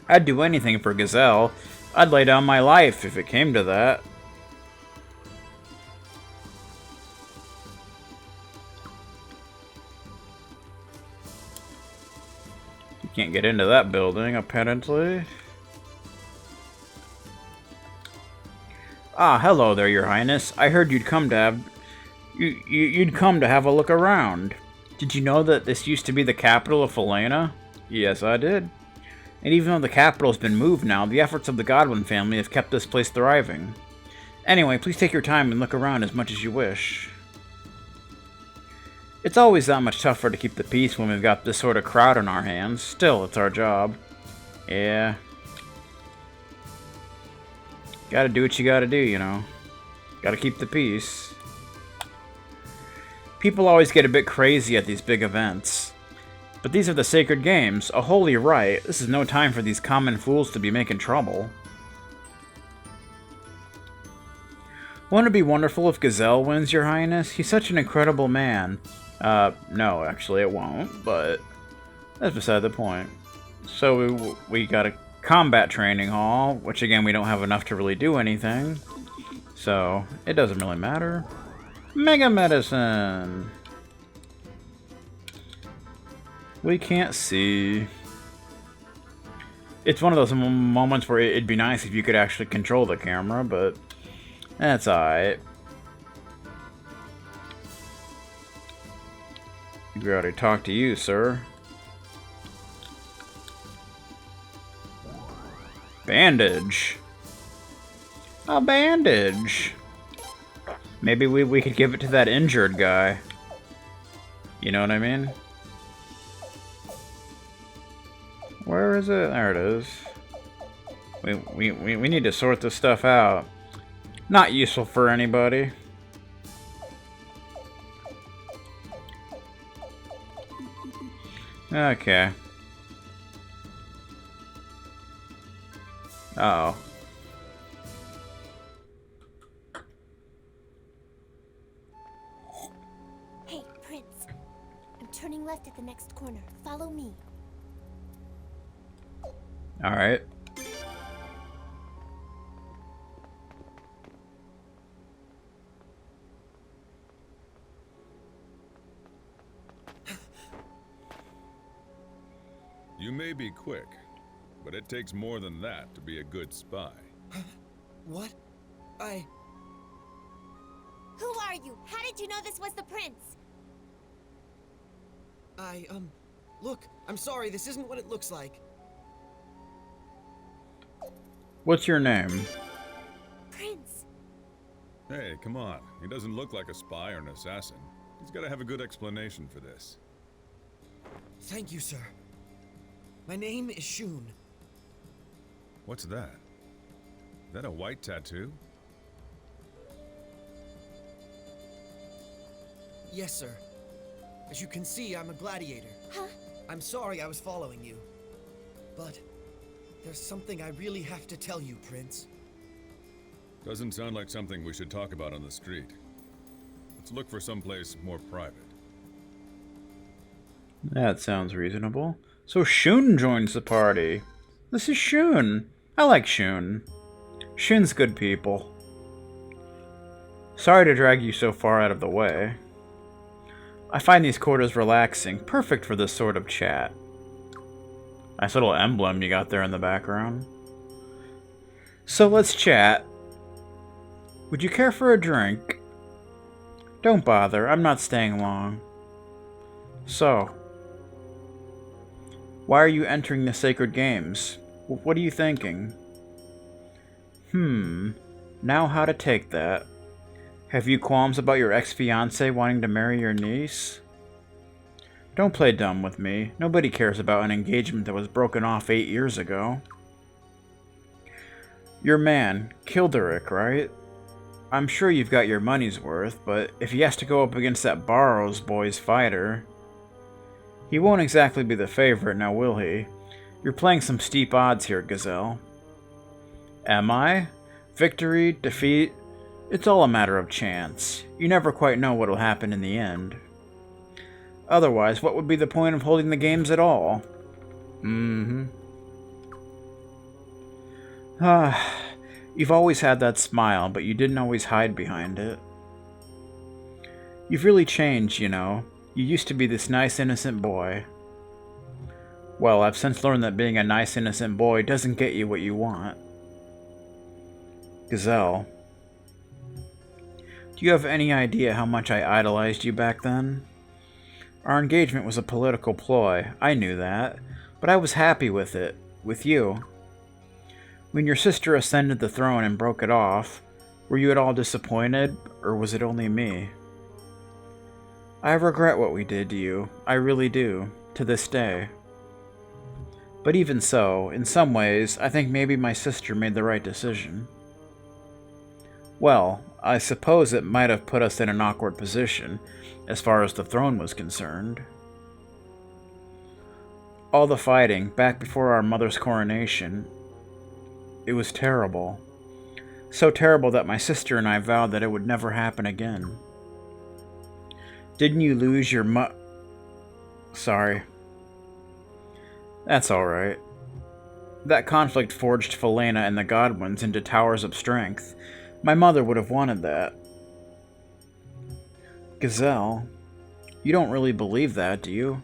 I'd do anything for Gazelle. I'd lay down my life if it came to that. You can't get into that building, apparently. Ah, hello there, Your Highness. I heard you'd come to have... You'd come to have a look around. Did you know that this used to be the capital of Felena? Yes, I did. And even though the capital's been moved now, the efforts of the Godwin family have kept this place thriving. Anyway, please take your time and look around as much as you wish. It's always that much tougher to keep the peace when we've got this sort of crowd on our hands. Still, it's our job. Yeah. Gotta do what you gotta do, you know. Gotta keep the peace. People always get a bit crazy at these big events. But these are the sacred games, a holy rite. This is no time for these common fools to be making trouble. Wouldn't it be wonderful if Gazelle wins, Your Highness? He's such an incredible man. No, actually it won't, but that's beside the point. So we got a combat training hall, which again we don't have enough to really do anything. So, it doesn't really matter. Mega Medicine! We can't see. It's one of those moments where it'd be nice if you could actually control the camera, but that's alright. We already talked to you, sir. Bandage. A bandage. Maybe we could give it to that injured guy. You know what I mean? Where is it? There it is. We need to sort this stuff out. Not useful for anybody. Okay. Uh-oh. Hey, Prince. I'm turning left at the next corner. Follow me. Alright. You may be quick, but it takes more than that to be a good spy. What? Who are you? How did you know this was the prince? Look, I'm sorry, this isn't what it looks like. What's your name? Prince. Hey, come on. He doesn't look like a spy or an assassin. He's got to have a good explanation for this. Thank you, sir. My name is Shoon. What's that? Is that a white tattoo? Yes, sir. As you can see, I'm a gladiator. Huh? I'm sorry I was following you. But there's something I really have to tell you, Prince. Doesn't sound like something we should talk about on the street. Let's look for someplace more private. That sounds reasonable. So Shoon joins the party. This is Shoon. I like Shoon. Shoon's good people. Sorry to drag you so far out of the way. I find these quarters relaxing, perfect for this sort of chat. Nice little emblem you got there in the background. So let's chat. Would you care for a drink? Don't bother, I'm not staying long. So, why are you entering the sacred games? What are you thinking? Now how to take that? Have you qualms about your ex-fiancé wanting to marry your niece? Don't play dumb with me. Nobody cares about an engagement that was broken off 8 years ago. Your man, Kilderic, right? I'm sure you've got your money's worth, but if he has to go up against that Barrows boy's fighter, he won't exactly be the favorite, now will he? You're playing some steep odds here, Gazelle. Am I? Victory, defeat, it's all a matter of chance. You never quite know what'll happen in the end. Otherwise, what would be the point of holding the games at all? You've always had that smile, but you didn't always hide behind it. You've really changed, you know. You used to be this nice, innocent boy. Well, I've since learned that being a nice, innocent boy doesn't get you what you want. Gazelle. Do you have any idea how much I idolized you back then? Our engagement was a political ploy, I knew that, but I was happy with it, with you. When your sister ascended the throne and broke it off, were you at all disappointed, or was it only me? I regret what we did to you, I really do, to this day. But even so, in some ways, I think maybe my sister made the right decision. Well, I suppose it might have put us in an awkward position, as far as the throne was concerned. All the fighting, back before our mother's coronation, it was terrible. So terrible that my sister and I vowed that it would never happen again. Didn't you lose your Sorry. That's alright. That conflict forged Felena and the Godwins into towers of strength. My mother would have wanted that. Gazelle, you don't really believe that, do you?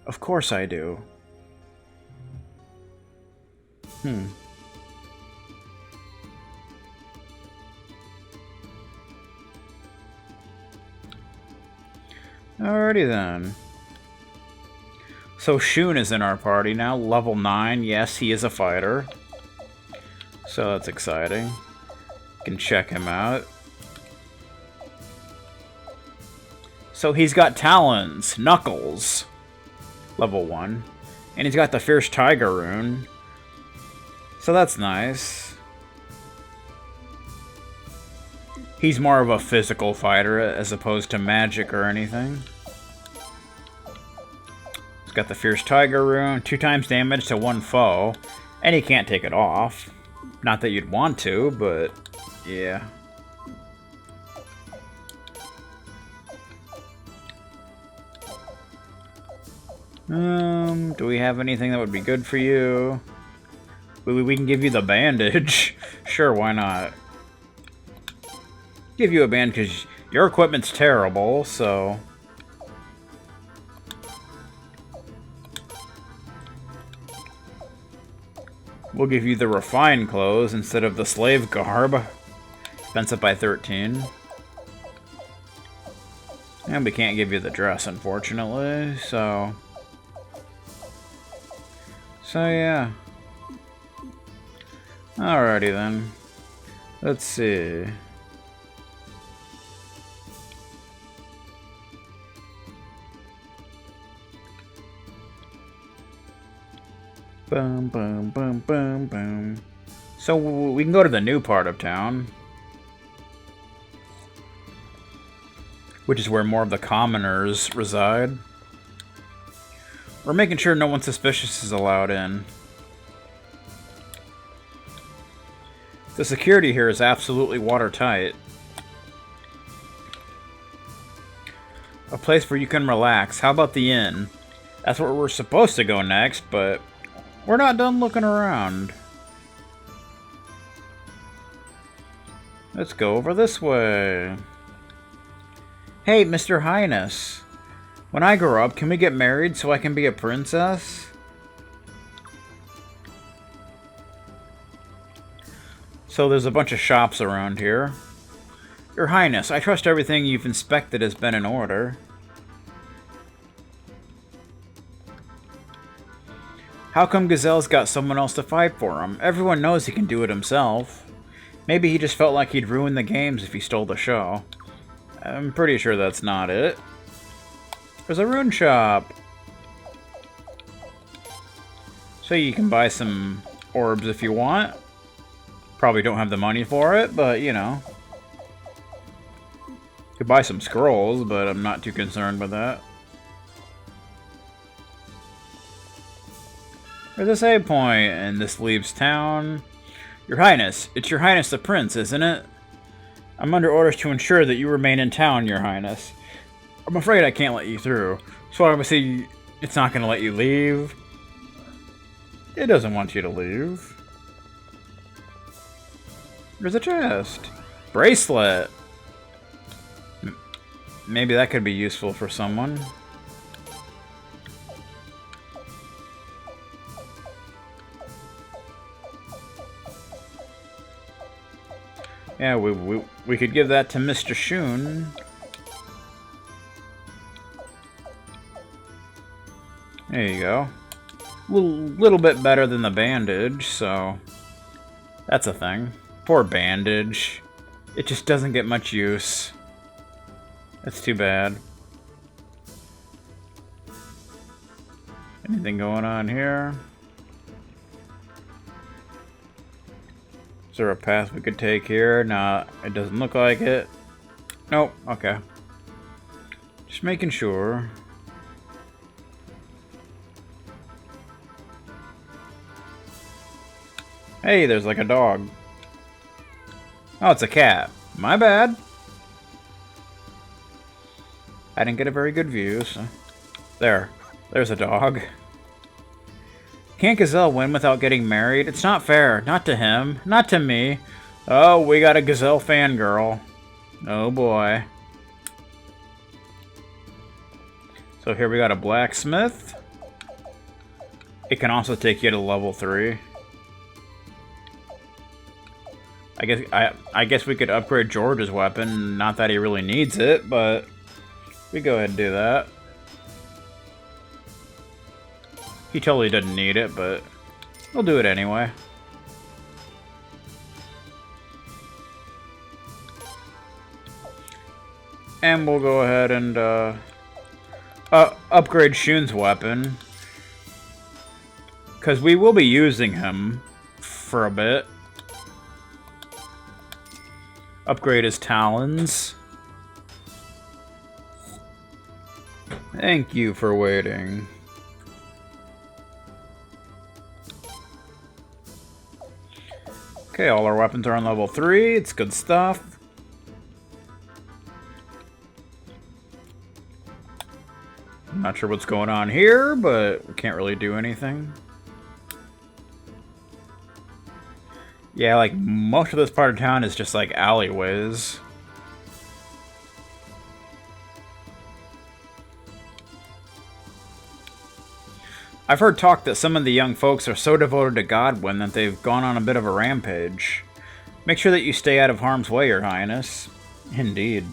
Of course I do. Alrighty then. So Shoon is in our party now, level 9. Yes, he is a fighter. So that's exciting. Can check him out. So he's got talons, knuckles, level 1. And he's got the Fierce Tiger rune. So that's nice. He's more of a physical fighter as opposed to magic or anything. He's got the Fierce Tiger rune, 2 times damage to 1 foe, and he can't take it off. Not that you'd want to, but yeah. Do we have anything that would be good for you? We can give you the bandage. Sure, why not? Give you a band because your equipment's terrible, so... We'll give you the refined clothes instead of the slave garb. Expensive by 13. And we can't give you the dress, unfortunately, so... So, yeah. Alrighty then. Let's see. Boom, boom, boom, boom, boom. So we can go to the new part of town, which is where more of the commoners reside. We're making sure no one suspicious is allowed in. The security here is absolutely watertight. A place where you can relax. How about the inn? That's where we're supposed to go next, but we're not done looking around. Let's go over this way. Hey, Mr. Highness. When I grow up, can we get married so I can be a princess? So there's a bunch of shops around here. Your Highness, I trust everything you've inspected has been in order. How come Gazelle's got someone else to fight for him? Everyone knows he can do it himself. Maybe he just felt like he'd ruin the games if he stole the show. I'm pretty sure that's not it. There's a rune shop. So you can buy some orbs if you want. Probably don't have the money for it, but you know. Could buy some scrolls, but I'm not too concerned with that. There's a save point, and this leaves town. Your Highness, it's Your Highness the Prince, isn't it? I'm under orders to ensure that you remain in town, Your Highness. I'm afraid I can't let you through. So obviously, it's not going to let you leave. It doesn't want you to leave. There's a chest. Bracelet. Maybe that could be useful for someone. Yeah, we could give that to Mr. Shoon. There you go. Little bit better than the bandage, so that's a thing. Poor bandage. It just doesn't get much use. That's too bad. Anything going on here? Is there a path we could take here? Nah, it doesn't look like it. Nope, okay. Just making sure. Hey, there's like a dog. Oh, it's a cat. My bad. I didn't get a very good view, so... There's a dog. Can't Gazelle win without getting married? It's not fair. Not to him. Not to me. Oh, we got a Gazelle fangirl. Oh boy. So here we got a blacksmith. It can also take you to level 3. I guess we could upgrade George's weapon. Not that he really needs it, but we go ahead and do that. He totally doesn't need it, but we'll do it anyway. And we'll go ahead and upgrade Shoon's weapon, because we will be using him for a bit. Upgrade his talons. Thank you for waiting. Okay, all our weapons are on level 3. It's good stuff. I'm not sure what's going on here, but we can't really do anything. Yeah, like, most of this part of town is just, like, alleyways. I've heard talk that some of the young folks are so devoted to Godwin that they've gone on a bit of a rampage. Make sure that you stay out of harm's way, Your Highness. Indeed.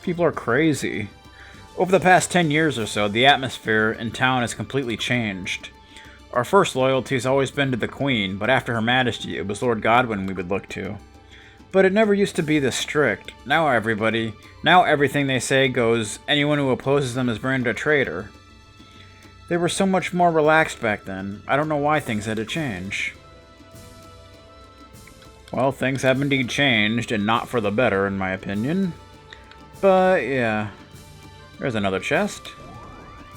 People are crazy. Over the past 10 years or so, the atmosphere in town has completely changed. Our first loyalty has always been to the Queen, but after Her Majesty, it was Lord Godwin we would look to. But it never used to be this strict. Now everything they say goes, anyone who opposes them is branded a traitor. They were so much more relaxed back then. I don't know why things had to change. Well, things have indeed changed, and not for the better, in my opinion. But, yeah. There's another chest.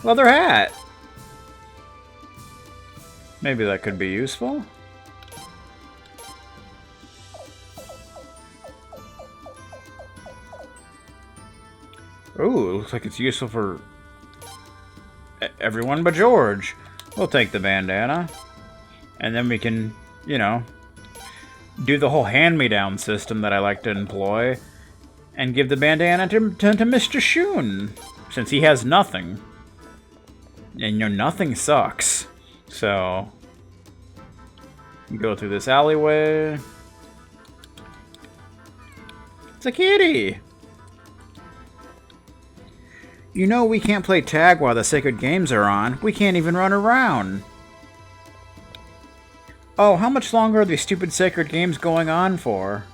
Leather hat! Maybe that could be useful. Ooh, it looks like it's useful for everyone but George. We'll take the bandana. And then we can, you know, do the whole hand-me-down system that I like to employ. And give the bandana to Mr. Shoon. Since he has nothing. And, you know, nothing sucks. So, go through this alleyway. It's a kitty! You know we can't play tag while the sacred games are on. We can't even run around. Oh, how much longer are these stupid sacred games going on for?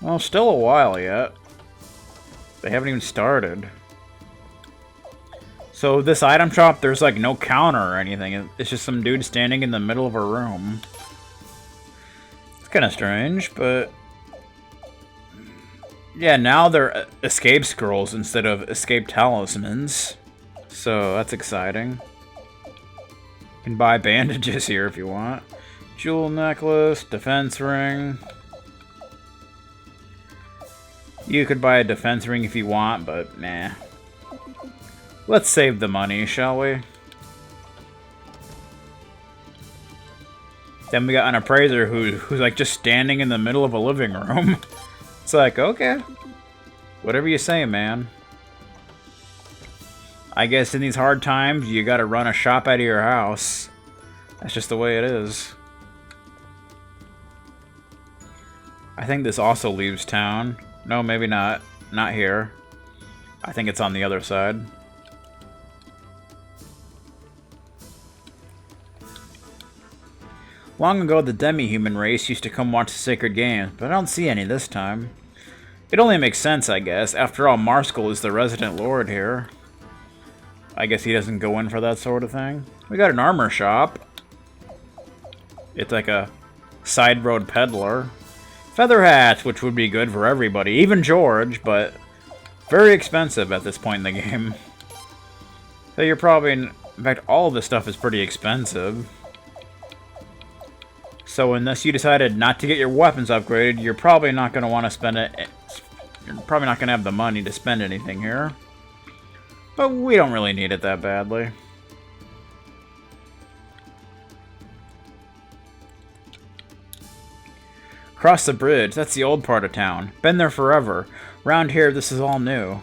Well, still a while yet. They haven't even started. So this item shop, there's like no counter or anything. It's just some dude standing in the middle of a room. It's kind of strange, but... yeah, now they're escape scrolls instead of escape talismans. So that's exciting. You can buy bandages here if you want. Jewel necklace, defense ring. You could buy a defense ring if you want, but nah. Let's save the money, shall we? Then we got an appraiser who's like just standing in the middle of a living room. It's like, okay. Whatever you say, man. I guess in these hard times, you gotta run a shop out of your house. That's just the way it is. I think this also leaves town. No, maybe not. Not here. I think it's on the other side. Long ago, the demi-human race used to come watch the sacred games, but I don't see any this time. It only makes sense, I guess. After all, Marskull is the resident lord here. I guess he doesn't go in for that sort of thing. We got an armor shop. It's like a side road peddler. Feather hats, which would be good for everybody, even George, but very expensive at this point in the game. So you're probably... In fact, all of this stuff is pretty expensive. So unless you decided not to get your weapons upgraded, you're probably not going to want to spend it. You're probably not going to have the money to spend anything here. But we don't really need it that badly. Cross the bridge, that's the old part of town. Been there forever. Round here, this is all new.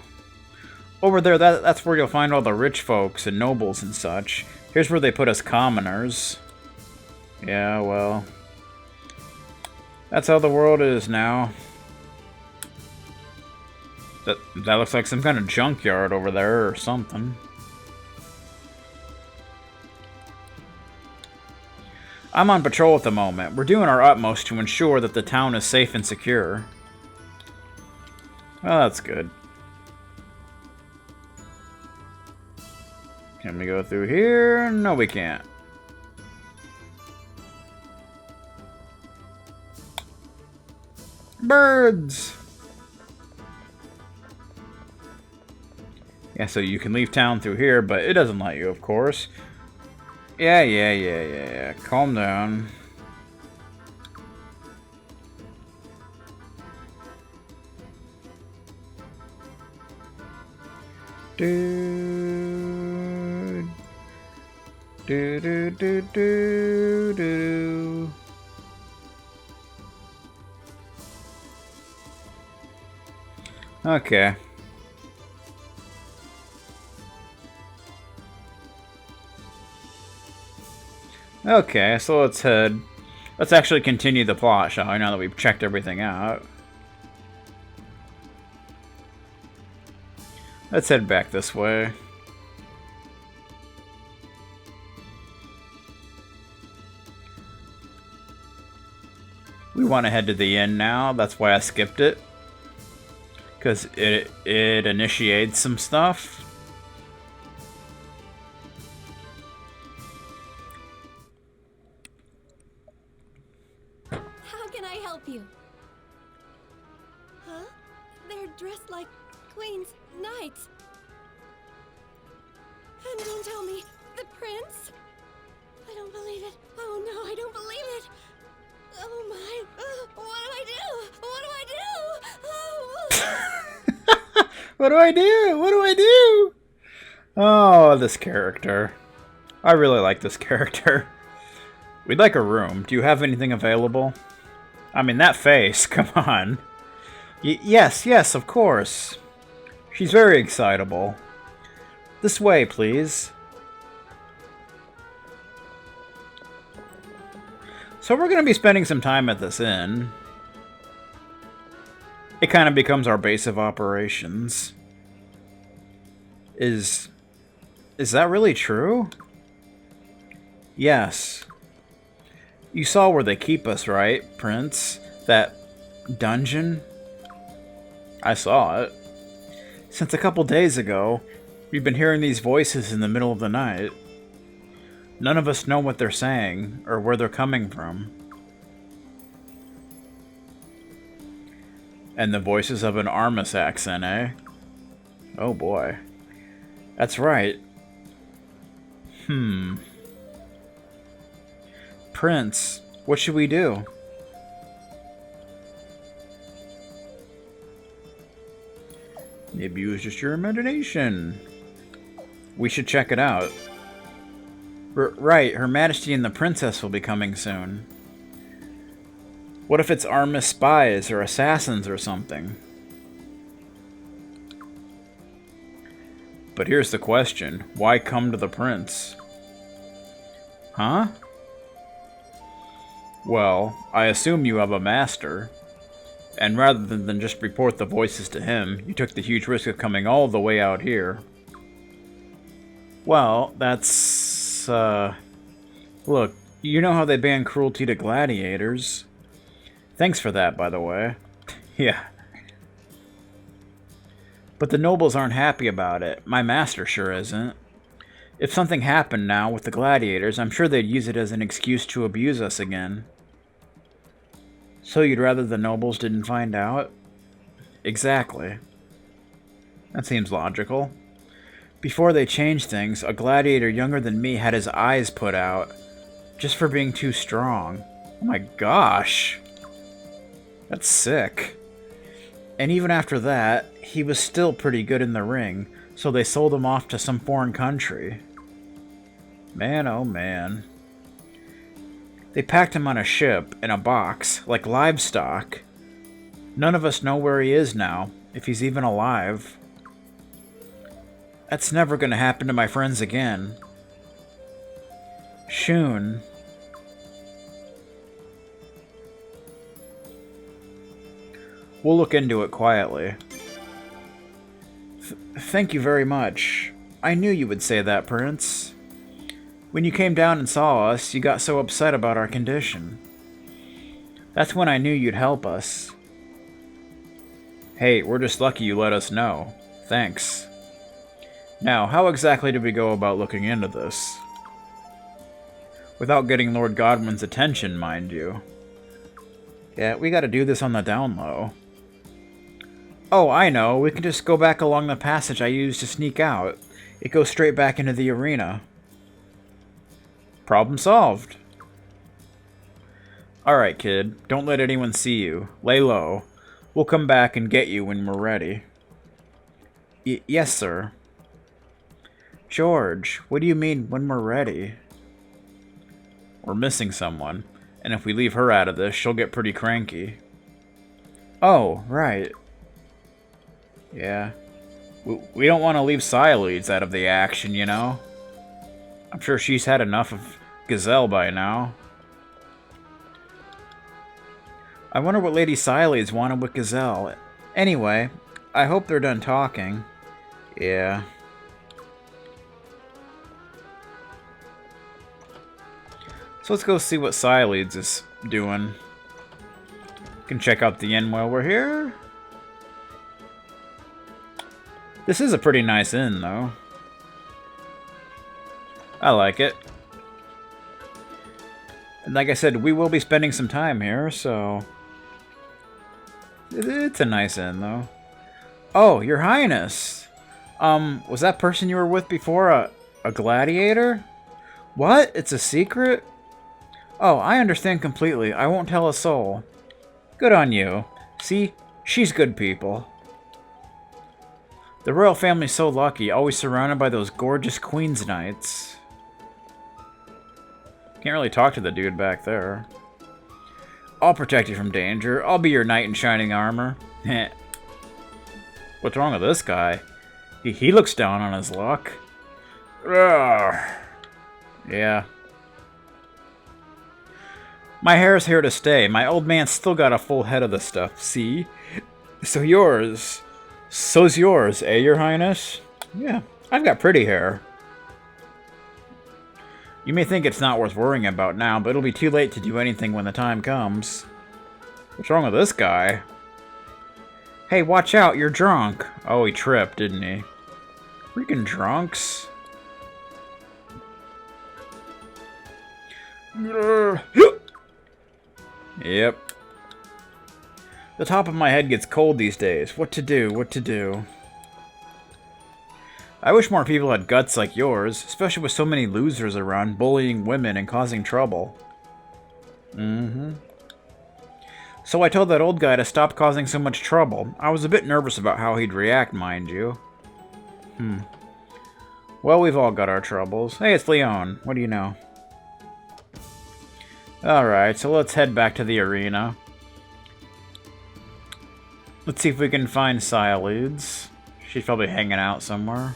Over there, that's where you'll find all the rich folks and nobles and such. Here's where they put us commoners. Yeah, well... that's how the world is now. That looks like some kind of junkyard over there or something. I'm on patrol at the moment. We're doing our utmost to ensure that the town is safe and secure. Well, that's good. Can we go through here? No, we can't. Birds! Yeah, so you can leave town through here, but it doesn't let you, of course. Yeah. Calm down. Do. Okay. Okay, so let's head... Let's actually continue the plot, shall we, now that we've checked everything out. Let's head back this way. We want to head to the inn now, that's why I skipped it. Because it initiates some stuff. How can I help you? Huh? They're dressed like queens, knights. And don't tell me, the prince? I don't believe it. Oh no, I don't believe it. Oh my, what do I do? What do I do? Oh. What do I do? What do I do? Oh, this character. I really like this character. We'd like a room. Do you have anything available? I mean, that face, come on. Yes, of course. She's very excitable. This way, please. So we're going to be spending some time at this inn. It kind of becomes our base of operations. Is that really true? Yes. You saw where they keep us, right, Prince? That dungeon? I saw it. Since a couple days ago, we've been hearing these voices in the middle of the night. None of us know what they're saying, or where they're coming from. And the voices of an Armus accent, eh? Oh boy. That's right. Prince, what should we do? Maybe it was just your imagination. We should check it out. Right, Her Majesty and the Princess will be coming soon. What if it's armed spies or assassins or something? But here's the question. Why come to the prince? Huh? Well, I assume you have a master. And rather than just report the voices to him, you took the huge risk of coming all the way out here. Well, that's... Look, you know how they ban cruelty to gladiators. Thanks for that, by the way. Yeah. But the nobles aren't happy about it. My master sure isn't. If something happened now with the gladiators, I'm sure they'd use it as an excuse to abuse us again. So you'd rather the nobles didn't find out? Exactly. That seems logical. Before they changed things, a gladiator younger than me had his eyes put out, just for being too strong. Oh my gosh. That's sick. And even after that, he was still pretty good in the ring, so they sold him off to some foreign country. Man, oh man. They packed him on a ship, in a box, like livestock. None of us know where he is now, if he's even alive. That's never gonna happen to my friends again. Shoon. We'll look into it quietly. Thank you very much. I knew you would say that, Prince. When you came down and saw us, you got so upset about our condition. That's when I knew you'd help us. Hey, we're just lucky you let us know. Thanks. Now, how exactly do we go about looking into this? Without getting Lord Godwin's attention, mind you. Yeah, we gotta do this on the down low. Oh, I know. We can just go back along the passage I used to sneak out. It goes straight back into the arena. Problem solved. Alright, kid. Don't let anyone see you. Lay low. We'll come back and get you when we're ready. Yes, sir. George, what do you mean, when we're ready? We're missing someone, and if we leave her out of this, she'll get pretty cranky. Oh, right. Yeah. We don't want to leave Sileads out of the action, you know? I'm sure she's had enough of Gazelle by now. I wonder what Lady Sileads wanted with Gazelle. Anyway, I hope they're done talking. Yeah. So let's go see what Sileads is doing. Can check out the inn while we're here. This is a pretty nice inn, though. I like it. And like I said, we will be spending some time here, so... It's a nice inn, though. Oh, Your Highness! Was that person you were with before a gladiator? What? It's a secret? Oh, I understand completely. I won't tell a soul. Good on you. See? She's good people. The royal family's so lucky, always surrounded by those gorgeous Queen's Knights. Can't really talk to the dude back there. I'll protect you from danger. I'll be your knight in shining armor. Heh. What's wrong with this guy? He looks down on his luck. Ugh. Yeah. My hair's here to stay. My old man's still got a full head of the stuff, see? So yours. So's yours, eh, Your Highness? Yeah, I've got pretty hair. You may think it's not worth worrying about now, but it'll be too late to do anything when the time comes. What's wrong with this guy? Hey, watch out, you're drunk. Oh, he tripped, didn't he? Freaking drunks. Yep. The top of my head gets cold these days. What to do? What to do? I wish more people had guts like yours, especially with so many losers around, bullying women and causing trouble. So I told that old guy to stop causing so much trouble. I was a bit nervous about how he'd react, mind you. Well, we've all got our troubles. Hey, it's Leon. What do you know? Alright, so let's head back to the arena. Let's see if we can find Sialids. She's probably hanging out somewhere.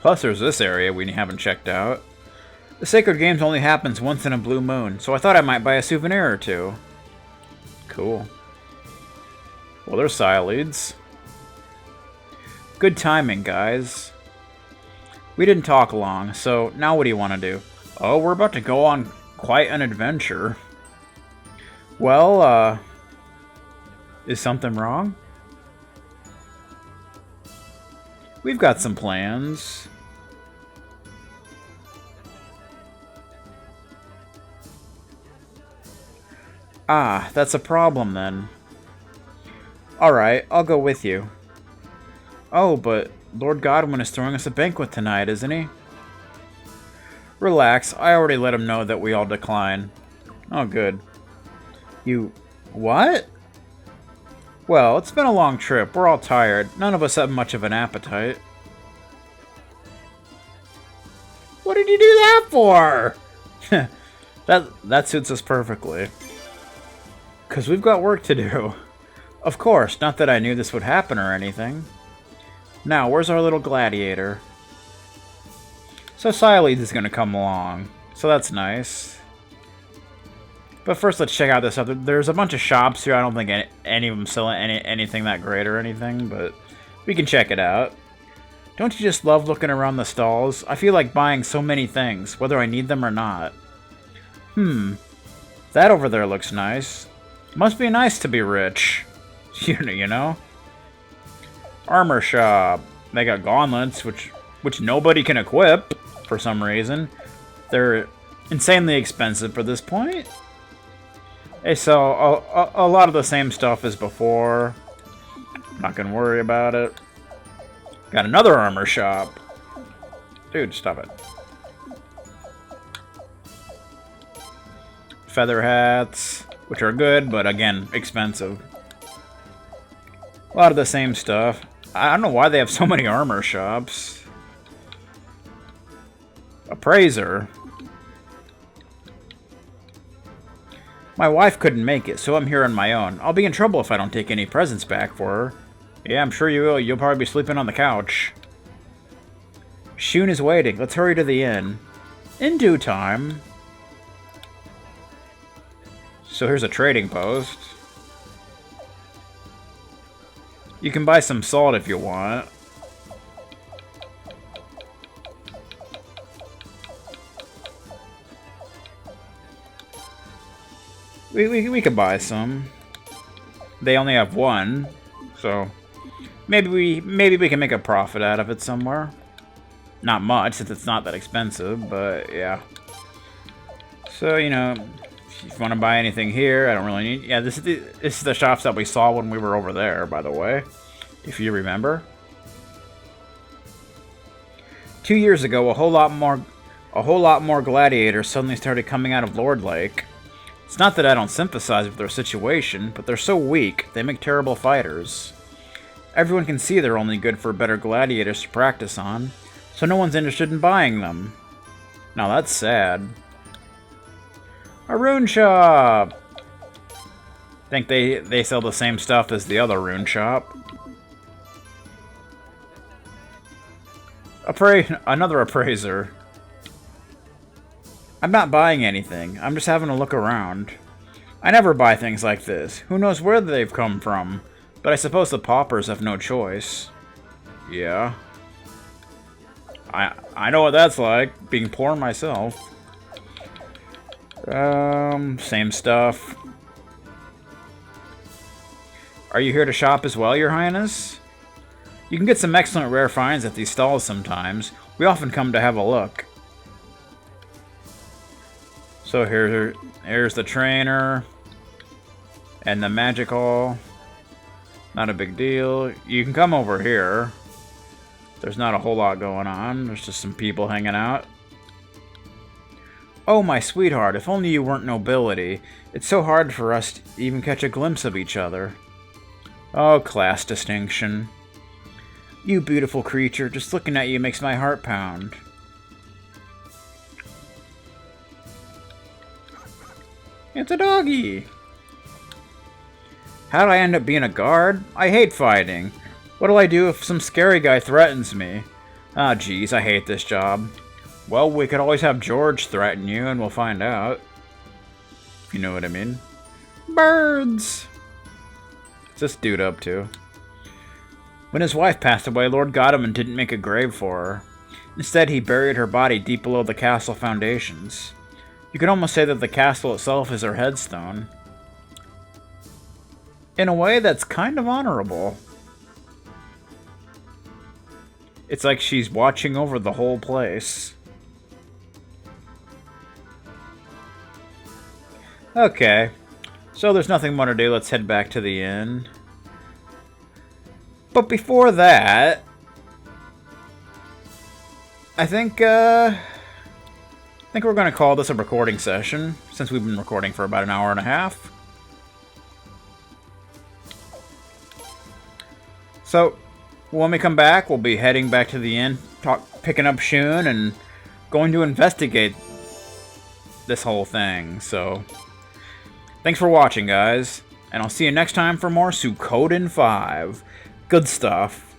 Plus, there's this area we haven't checked out. The Sacred Games only happens once in a blue moon, so I thought I might buy a souvenir or two. Cool. Well, there's Sialids. Good timing, guys. We didn't talk long, so now what do you want to do? Oh, we're about to go on quite an adventure. Well, is something wrong? We've got some plans. Ah, that's a problem then. Alright, I'll go with you. Oh, but Lord Godwin is throwing us a banquet tonight, isn't he? Relax, I already let him know that we all decline. Oh, good. You... what? Well, it's been a long trip. We're all tired. None of us have much of an appetite. What did you do that for? That suits us perfectly. 'Cause we've got work to do. Of course, not that I knew this would happen or anything. Now, where's our little gladiator? So Sialids is going to come along. So that's nice. But first, let's check out this other... There's a bunch of shops here. I don't think any of them sell anything that great or anything, but we can check it out. Don't you just love looking around the stalls? I feel like buying so many things, whether I need them or not. That over there looks nice. Must be nice to be rich. You know? Armor shop. They got gauntlets, which nobody can equip for some reason. They're insanely expensive for this point. They sell a lot of the same stuff as before. Not gonna worry about it. Got another armor shop. Dude, stop it. Feather hats, which are good, but again, expensive. A lot of the same stuff. I don't know why they have so many armor shops. Appraiser. My wife couldn't make it, so I'm here on my own. I'll be in trouble if I don't take any presents back for her. Yeah, I'm sure you will. You'll probably be sleeping on the couch. Shoon is waiting. Let's hurry to the inn. In due time. So here's a trading post. You can buy some salt if you want. We could buy some. They only have one, so maybe we can make a profit out of it somewhere. Not much, since it's not that expensive, but yeah. So, you know, if you want to buy anything here, I don't really need... Yeah, this is the shops that we saw when we were over there, by the way, if you remember. 2 years ago, a whole lot more gladiators suddenly started coming out of Lord Lake. It's not that I don't sympathize with their situation, but they're so weak, they make terrible fighters. Everyone can see they're only good for better gladiators to practice on, so no one's interested in buying them. Now that's sad. A rune shop! Think they sell the same stuff as the other rune shop. Another appraiser. I'm not buying anything. I'm just having a look around. I never buy things like this. Who knows where they've come from? But I suppose the paupers have no choice. Yeah. I know what that's like, being poor myself. Same stuff. Are you here to shop as well, Your Highness? You can get some excellent rare finds at these stalls sometimes. We often come to have a look. So here's the trainer. And the magical. Not a big deal. You can come over here. There's not a whole lot going on. There's just some people hanging out. Oh, my sweetheart, if only you weren't nobility. It's so hard for us to even catch a glimpse of each other. Oh, class distinction. You beautiful creature, just looking at you makes my heart pound. It's a doggy! How did I end up being a guard? I hate fighting. What'll I do if some scary guy threatens me? Ah, geez, I hate this job. Well, we could always have George threaten you and we'll find out. If you know what I mean. Birds! What's this dude up to? When his wife passed away, Lord Godalming didn't make a grave for her. Instead, he buried her body deep below the castle foundations. You could almost say that the castle itself is her headstone. In a way, that's kind of honorable. It's like she's watching over the whole place. Okay. So there's nothing more to do. Let's head back to the inn. But before that, I think we're going to call this a recording session, since we've been recording for about an hour and a half. So, when we come back, we'll be heading back to the inn, picking up Shoon, and going to investigate this whole thing. So, thanks for watching, guys, and I'll see you next time for more Suikoden V. Good stuff.